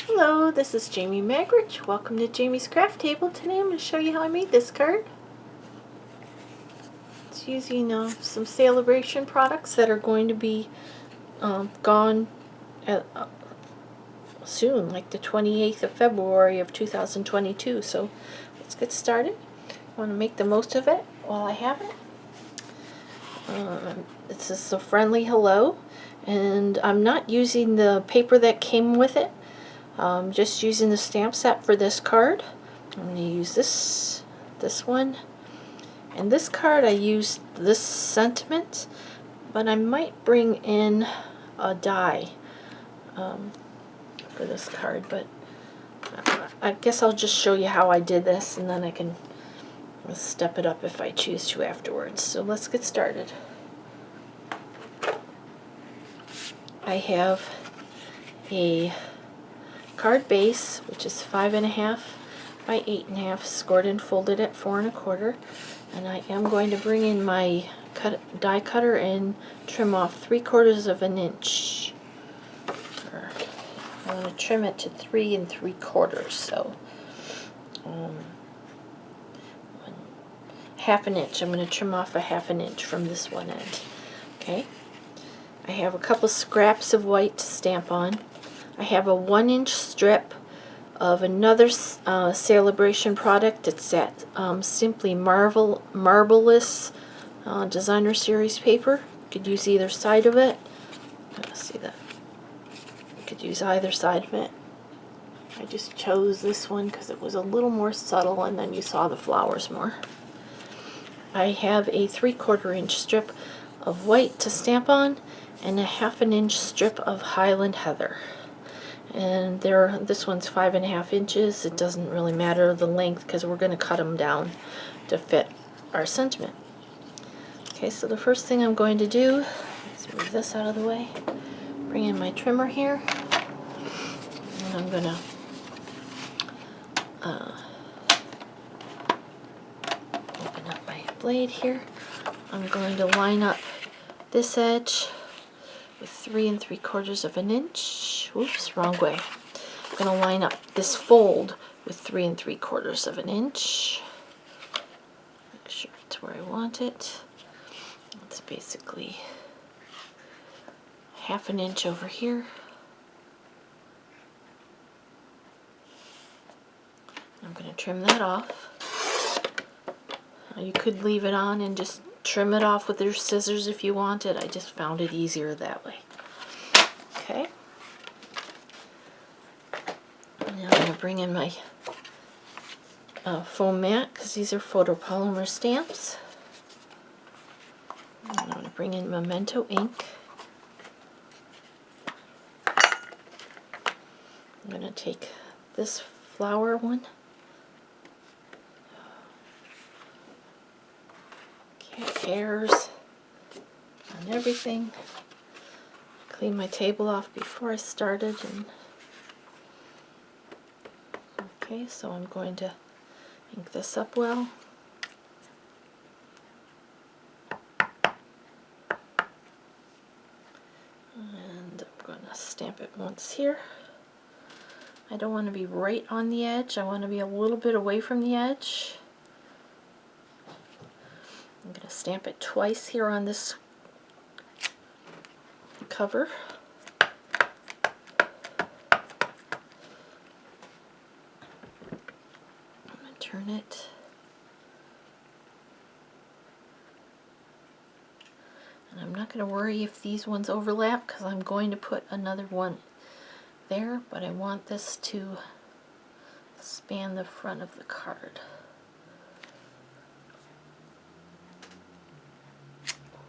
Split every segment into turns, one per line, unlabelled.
Hello, this is Jamie Magridge. Welcome to Jamie's Craft Table. Today I'm going to show you how I made this card. It's using some sale-a-bration products that are going to be gone soon, like the 28th of February of 2022. So let's get started. I want to make the most of it while I have it. This is a friendly hello, and I'm not using the paper that came with it. Just using the stamp set for this card. I'm going to use this one. And this card I used this sentiment, but I might bring in a die for this card. But I guess I'll just show you how I did this, and then I can step it up if I choose to afterwards. So let's get started. I have a card base, which is 5.5 by 8.5, scored and folded at 4 1/4, and I am going to bring in my die cutter and trim off 3/4 of an inch. I want to trim it to 3 3/4, so half an inch. I'm going to trim off a half an inch from this one end. Okay. I have a couple scraps of white to stamp on. I have a 1-inch strip of another sale-a-bration product. It's that Simply Marbleous designer series paper. You could use either side of it. Let's see that. You could use either side of it. I just chose this one because it was a little more subtle, and then you saw the flowers more. I have a 3/4 inch strip of white to stamp on, and a 1/2 inch strip of Highland Heather. And this one's 5.5 inches. It doesn't really matter the length because we're going to cut them down to fit our sentiment. Okay, so the first thing I'm going to do, let's move this out of the way, bring in my trimmer here, and I'm going to open up my blade here. I'm going to line up this edge with 3 3/4 of an inch. Oops, wrong way. I'm going to line up this fold with 3 3/4 of an inch. Make sure it's where I want it. It's basically half an inch over here. I'm going to trim that off. Now you could leave it on and just trim it off with your scissors if you wanted. I just found it easier that way. Okay. Now I'm going to bring in my foam mat, because these are photopolymer stamps. I'm going to bring in Memento ink. I'm going to take this flower one. Okay, hairs on everything. Clean my table off before I started. Okay, so I'm going to ink this up well. And I'm going to stamp it once here. I don't want to be right on the edge. I want to be a little bit away from the edge. I'm going to stamp it twice here on this cover. I'm going to turn it. And I'm not going to worry if these ones overlap, because I'm going to put another one there, but I want this to span the front of the card.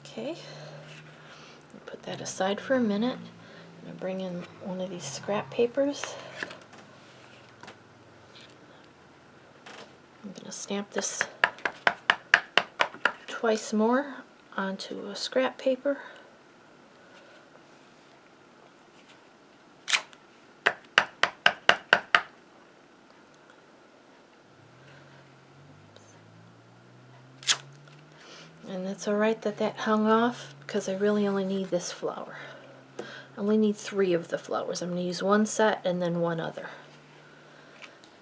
Okay, put that aside for a minute. I'm going to bring in one of these scrap papers. I'm going to stamp this twice more onto a scrap paper. And it's alright that that hung off, because I really only need this flower. I only need 3 of the flowers. I'm going to use one set and then one other.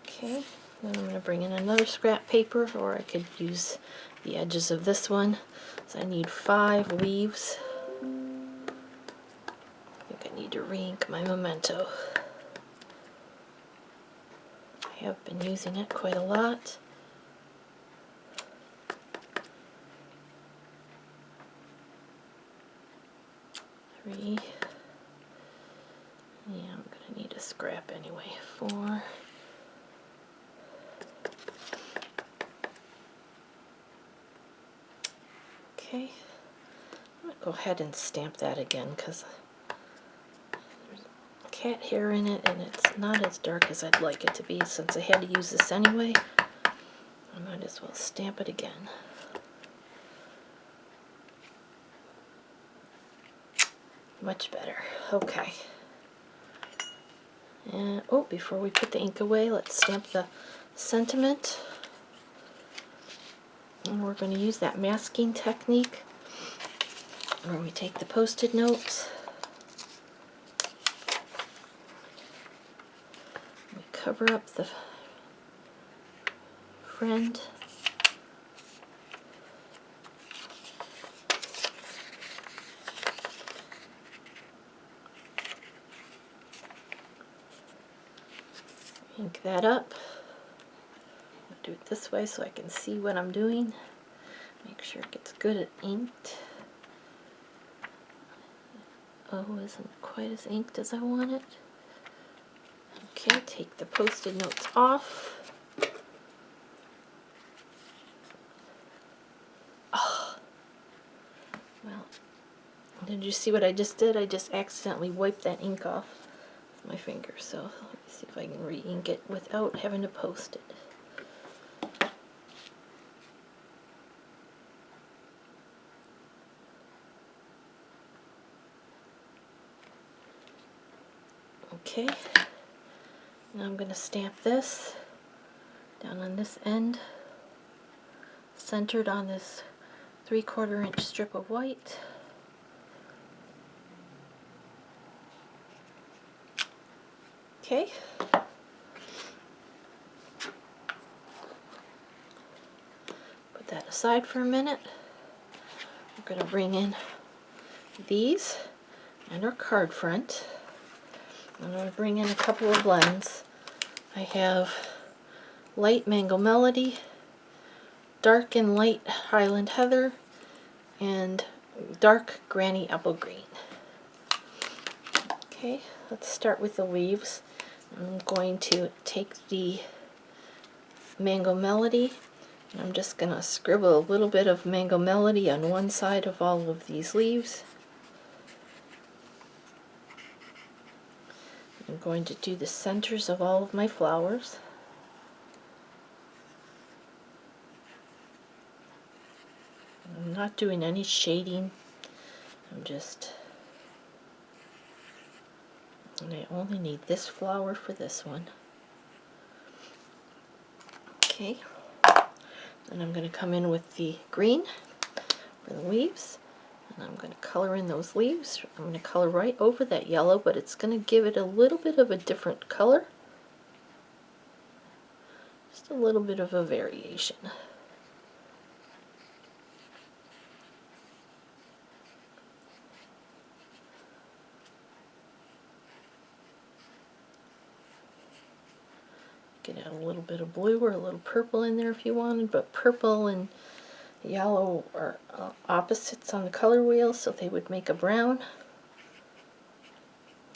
Okay, then I'm going to bring in another scrap paper, or I could use the edges of this one. So I need 5 leaves. I think I need to re-ink my memento. I have been using it quite a lot. 3. Yeah, I'm going to need a scrap anyway. 4. Okay, I'm going to go ahead and stamp that again because there's cat hair in it and it's not as dark as I'd like it to be. Since I had to use this anyway, I might as well stamp it again. Much better. Okay. And oh, before we put the ink away, let's stamp the sentiment. And we're going to use that masking technique where we take the Post-it notes, we cover up the friend, ink that up. I'll do it this way so I can see what I'm doing. Make sure it gets good and inked. Oh, isn't quite as inked as I want it. Okay, take the Post-it notes off. Oh, well, did you see what I just did? I just accidentally wiped that ink off with my finger. So let me see if I can re-ink it without having to post it. Okay, now I'm going to stamp this down on this end, centered on this 3/4 inch strip of white. Okay. Put that aside for a minute. We're going to bring in these and our card front. I'm going to bring in a couple of blends. I have light Mango Melody, dark and light Highland Heather, and dark Granny Apple Green. Okay, let's start with the leaves. I'm going to take the Mango Melody, and I'm just going to scribble a little bit of Mango Melody on one side of all of these leaves. I'm going to do the centers of all of my flowers. I'm not doing any shading. I'm just, and I only need this flower for this one. Okay, and I'm going to come in with the green for the leaves, and I'm going to color in those leaves. I'm going to color right over that yellow, but it's going to give it a little bit of a different color. Just a little bit of a variation. You could add a little bit of blue or a little purple in there if you wanted, but purple and yellow are opposites on the color wheel, so they would make a brown.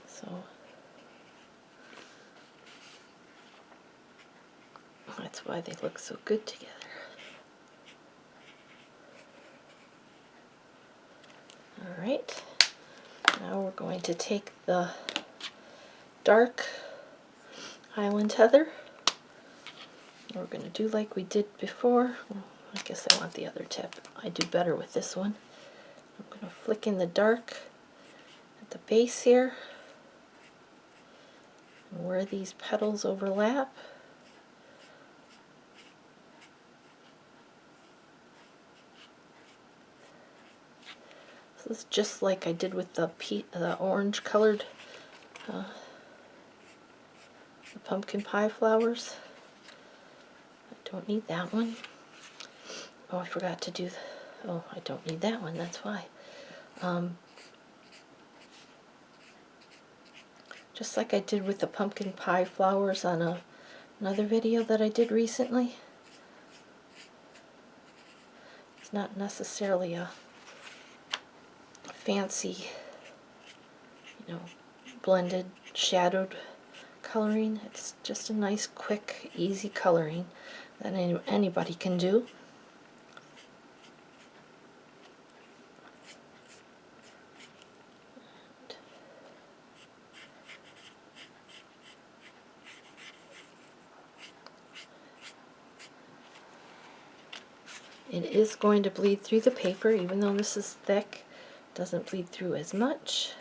So that's why they look so good together. Alright, now we're going to take the dark Highland Heather. We're going to do like we did before. Well, I guess I want the other tip. I do better with this one. I'm going to flick in the dark at the base here, and where these petals overlap. This is just like I did with the orange colored the pumpkin pie flowers. I don't need that one. Oh, I forgot to do oh, I don't need that one, that's why. Just like I did with the pumpkin pie flowers on another video that I did recently. It's not necessarily a fancy, blended, shadowed coloring. It's just a nice, quick, easy coloring that anybody can do. It is going to bleed through the paper, even though this is thick. It doesn't bleed through as much.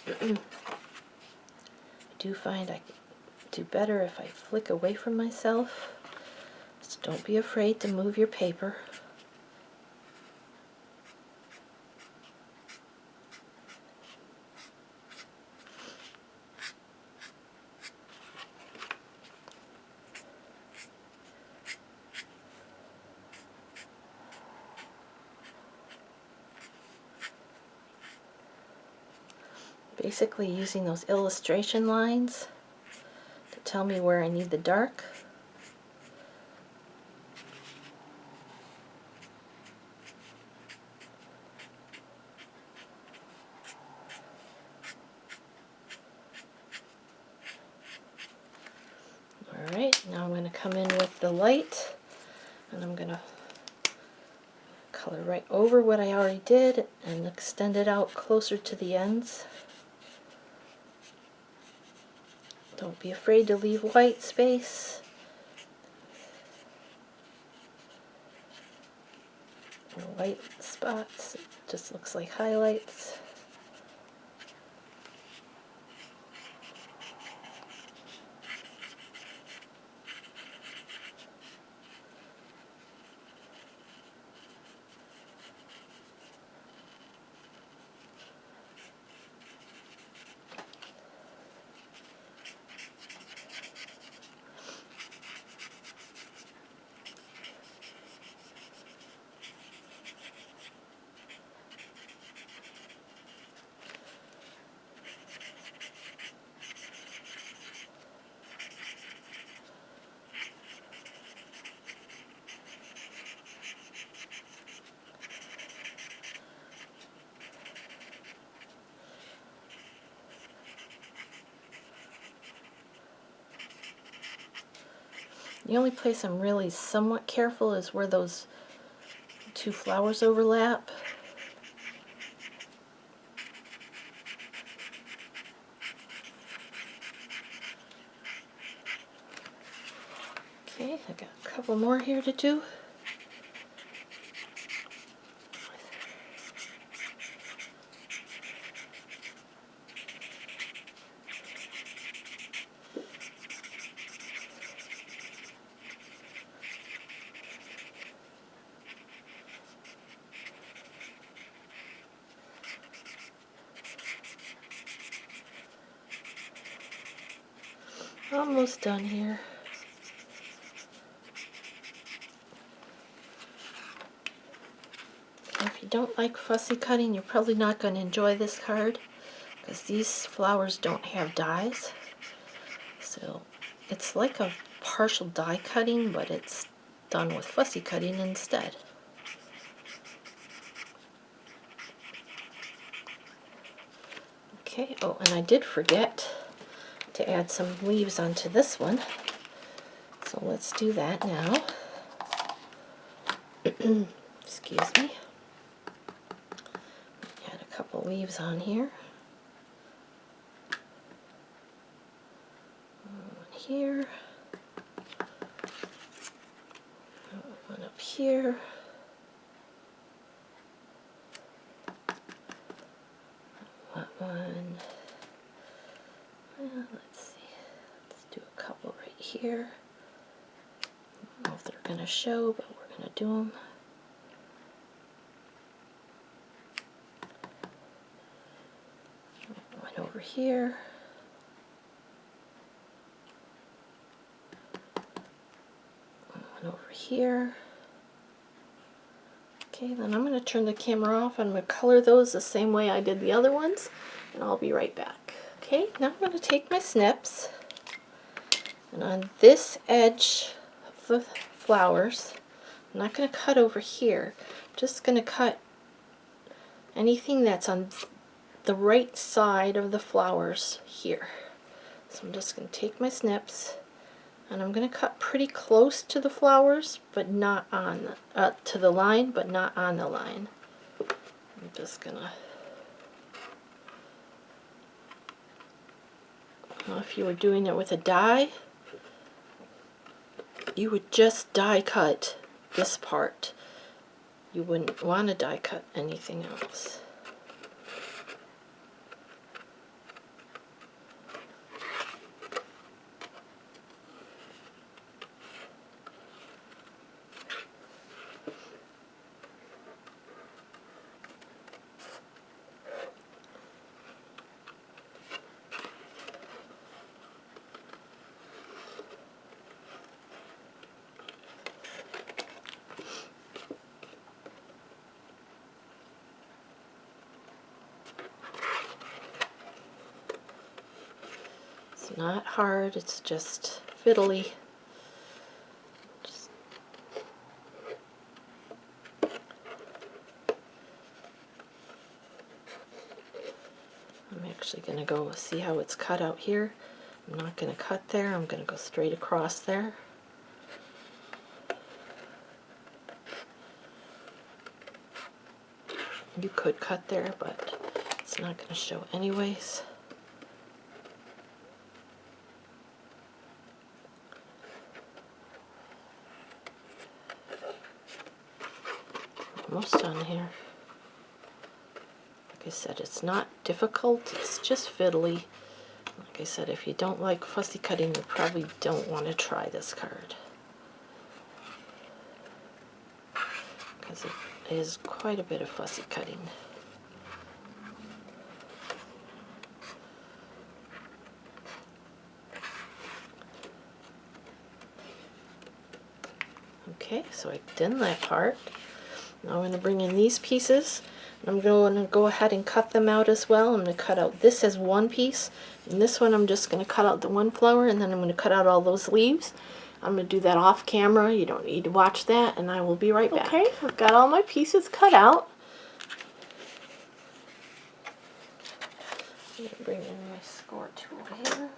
I do find I do better if I flick away from myself. So don't be afraid to move your paper. Basically using those illustration lines to tell me where I need the dark. Alright, now I'm going to come in with the light, and I'm going to color right over what I already did and extend it out closer to the ends. Don't be afraid to leave white space. The white spots, it just looks like highlights. The only place I'm really somewhat careful is where those two flowers overlap. Okay, I got a couple more here to do. Almost done here. If you don't like fussy cutting, you're probably not going to enjoy this card because these flowers don't have dies. So it's like a partial die cutting, but it's done with fussy cutting instead. Okay, oh, and I did forget to add some leaves onto this one. So let's do that now. Excuse me. Add a couple leaves on here. One here. One up here. One here. I don't know if they're going to show, but we're going to do them. One over here. One over here. Okay, then I'm going to turn the camera off. I'm going to color those the same way I did the other ones, and I'll be right back. Okay, now I'm going to take my snips, and on this edge of the flowers, I'm not going to cut over here. I'm just going to cut anything that's on the right side of the flowers here. So I'm just going to take my snips, and I'm going to cut pretty close to the flowers, but not on to the line, but not on the line. I'm just going to. If you were doing it with a die, you would just die cut this part. You wouldn't want to die cut anything else. It's not hard, it's just fiddly. I'm actually going to go see how it's cut out here. I'm not going to cut there, I'm going to go straight across there. You could cut there, but it's not going to show anyways. Almost done here. Like I said, it's not difficult, it's just fiddly. Like I said, if you don't like fussy cutting, you probably don't want to try this card, because it is quite a bit of fussy cutting. Okay, so I've done that part. Now I'm going to bring in these pieces. I'm going to go ahead and cut them out as well. I'm going to cut out this as one piece, and this one I'm just going to cut out the one flower, and then I'm going to cut out all those leaves. I'm going to do that off camera. You don't need to watch that, and I will be right back. Okay, I've got all my pieces cut out. I'm going to bring in my score tool here.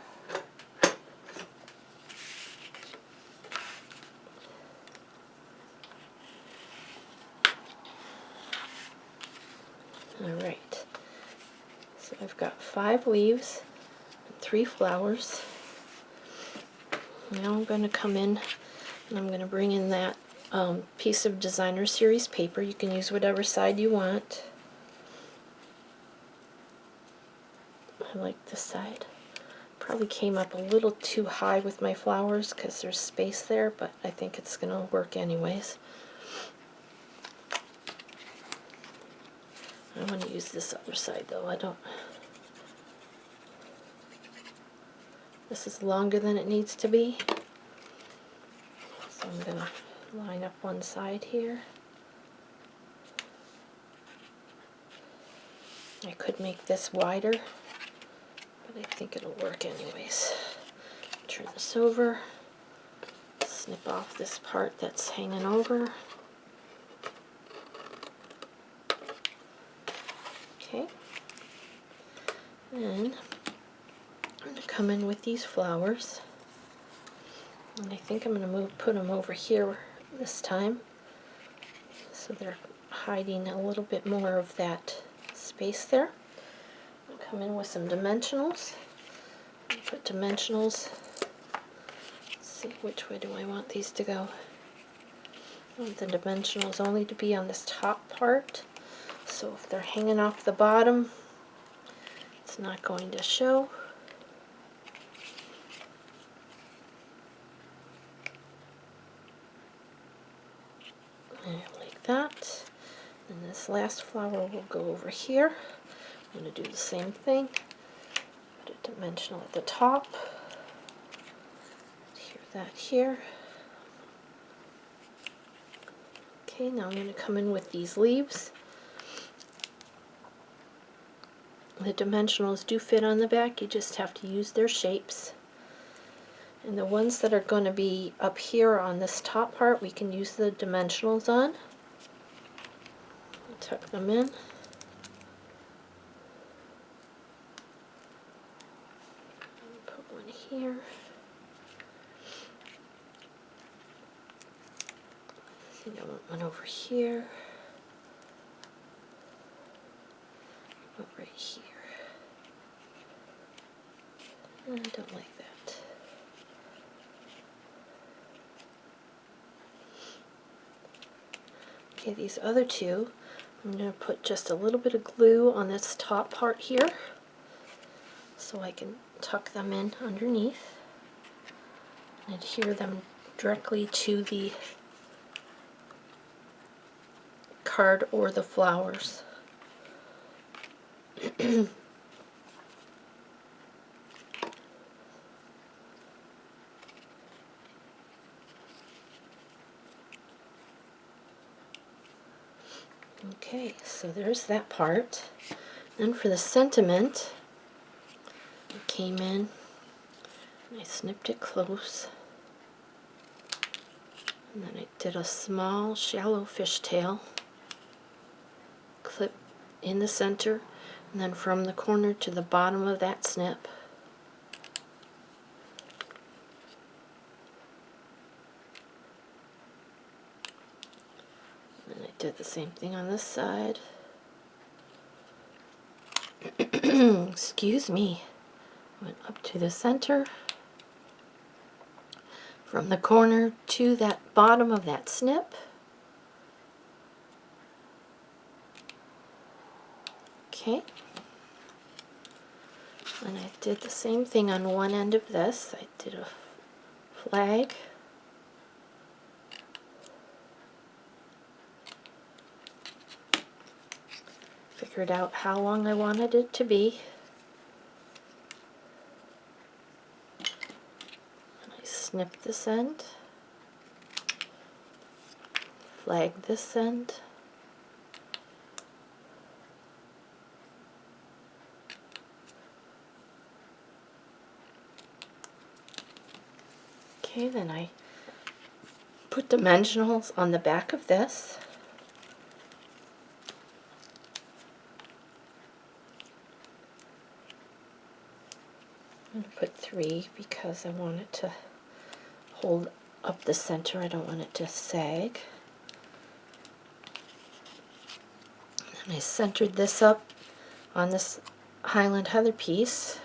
Alright, so I've got 5 leaves and 3 flowers. Now I'm going to come in and I'm going to bring in that piece of designer series paper. You can use whatever side you want. I like this side. Probably came up a little too high with my flowers because there's space there, but I think it's going to work anyways. I want to use this other side though. This is longer than it needs to be. So I'm going to line up one side here. I could make this wider, but I think it'll work anyways. Turn this over, snip off this part that's hanging over. Okay, and I'm going to come in with these flowers, and I think I'm going to put them over here this time, so they're hiding a little bit more of that space there. I'm going to come in with some dimensionals. Put dimensionals. Let's see, which way do I want these to go? I want the dimensionals only to be on this top part. So if they're hanging off the bottom, it's not going to show. And like that. And this last flower will go over here. I'm going to do the same thing. Put a dimensional at the top. Adhere that here. Okay, now I'm going to come in with these leaves. The dimensionals do fit on the back, you just have to use their shapes. And the ones that are going to be up here on this top part, we can use the dimensionals on. Tuck them in. Put one here. I think I want one over here. One right here. I don't like that. Okay, these other two, I'm going to put just a little bit of glue on this top part here so I can tuck them in underneath and adhere them directly to the card or the flowers. Okay, so there's that part. Then for the sentiment, I came in and I snipped it close. And then I did a small shallow fishtail clip in the center, and then from the corner to the bottom of that snip. And I did the same thing on this side. Excuse me. Went up to the center, from the corner to that bottom of that snip. Okay. And I did the same thing on one end of this. I did a flag. Figured out how long I wanted it to be. And I snipped this end. Flag this end. Okay, then I put dimensionals on the back of this. I'm going to put 3 because I want it to hold up the center. I don't want it to sag. And I centered this up on this Highland Heather piece.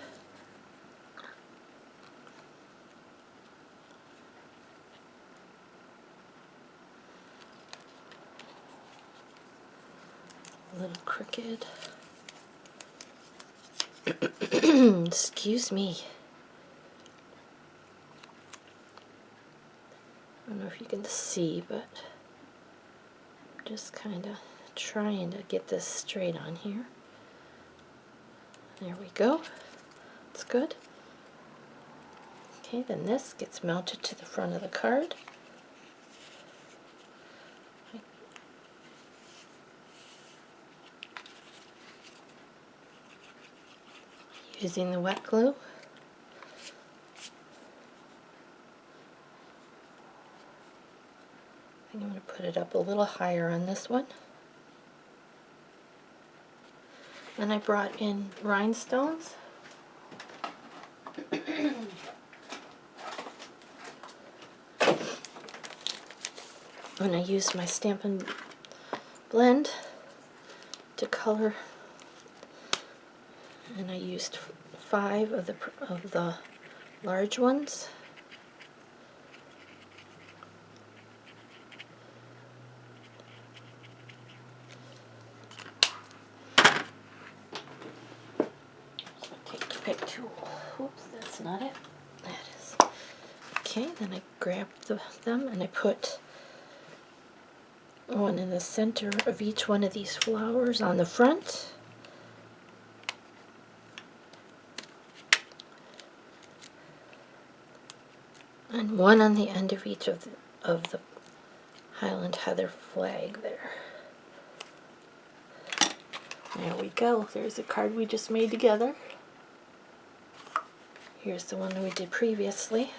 A little crooked. Excuse me. I don't know if you can see, but I'm just kind of trying to get this straight on here. There we go. It's good. Okay, then this gets mounted to the front of the card. Using the wet glue. I think I'm going to put it up a little higher on this one. Then I brought in rhinestones. And I used my Stampin' blend to color, and I used 5 of the large ones. Take the pick tool. Oops, that's not it. That is. Okay, then I grabbed them and I put one in the center of each one of these flowers on the front. And one on the end of each of the Highland Heather flag there. There we go. There's a card we just made together. Here's the one we did previously.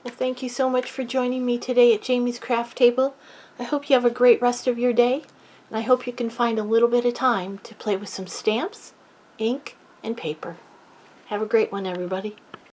Well, thank you so much for joining me today at Jamie's Craft Table. I hope you have a great rest of your day, and I hope you can find a little bit of time to play with some stamps, ink, and paper. Have a great one, everybody.